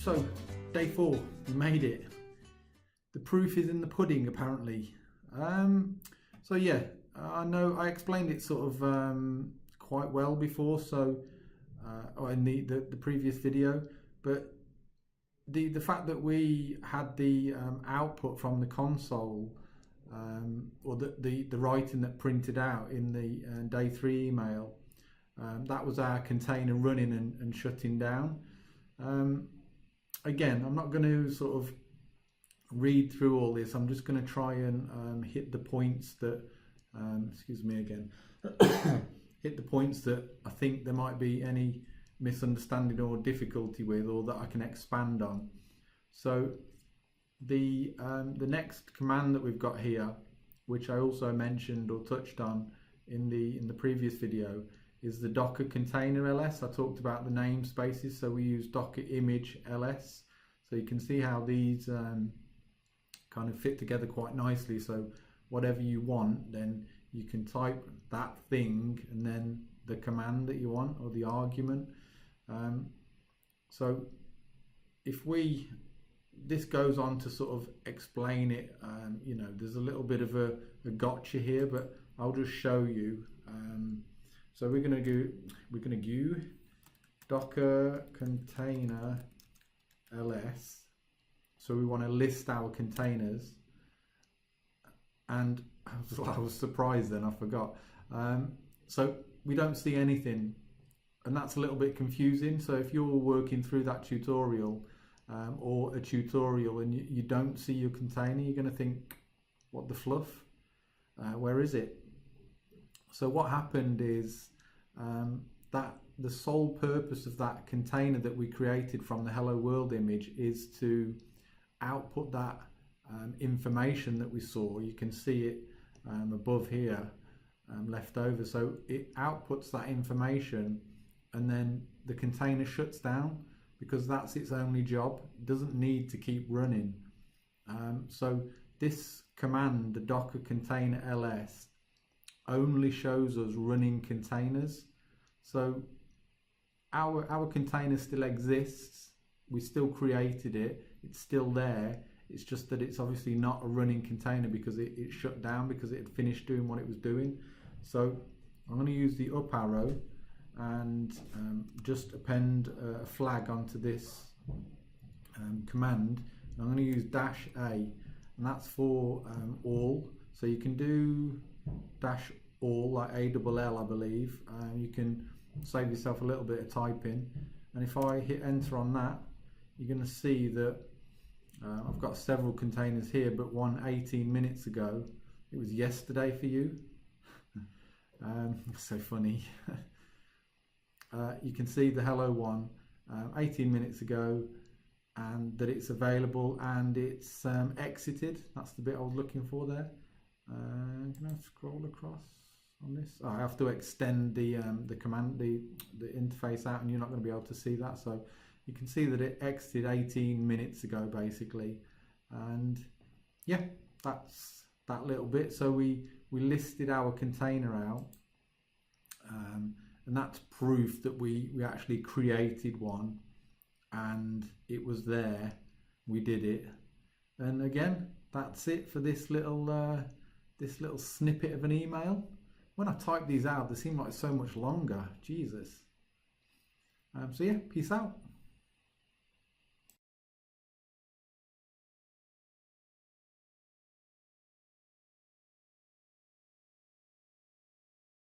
So, day 4, we made it. The proof is in the pudding, apparently. So yeah, I know I explained it sort of quite well before, so or in the previous video, but the fact that we had the output from the console, or the writing that printed out in the day 3 email, that was our container running and shutting down. Again, I'm not going to sort of read through all this. I'm just going to try and hit the points that, excuse me again, hit the points that I think there might be any misunderstanding or difficulty with, or that I can expand on. So the next command that we've got here, which I also mentioned or touched on in the previous video, is the Docker container ls. I talked about the namespaces, so we use Docker image ls. So you can see how these kind of fit together quite nicely. So whatever you want, then you can type that thing and then the command that you want, or the argument. So if this goes on to sort of explain it, you know, there's a little bit of a gotcha here, but I'll just show you. So we're gonna do Docker container ls. So we want to list our containers, and I was surprised then, I forgot. So we don't see anything, and that's a little bit confusing. So if you're working through that tutorial, or a tutorial, and you don't see your container, you're going to think, what the fluff? Where is it? So what happened is that the sole purpose of that container that we created from the Hello World image is to output that information that we saw. You can see it above here, left over. So it outputs that information, and then the container shuts down, because that's its only job. It doesn't need to keep running. So this command, the Docker container ls, only shows us running containers. So our container still exists. We still created it. It's still there. It's just that it's obviously not a running container because it shut down, because it had finished doing what it was doing. So I'm going to use the up arrow and just append a flag onto this command. I'm going to use -a, and that's for all. So you can do -all, like ALL, I believe. You can save yourself a little bit of typing, and if I hit enter on that, you're going to see that I've got several containers here, but one 18 minutes ago. It was yesterday for you. So funny. You can see the hello one 18 minutes ago, and that it's available, and it's exited. That's the bit I was looking for there. Can I scroll across on this? Oh, I have to extend the command, the interface out, and you're not going to be able to see that. So you can see that it exited 18 minutes ago, basically. And yeah, that's that little bit. So we listed our container out, and that's proof that we actually created one, and it was there. We did it. And again, that's it for this little snippet of an email. When I type these out, they seem like so much longer. Jesus. So yeah, peace out.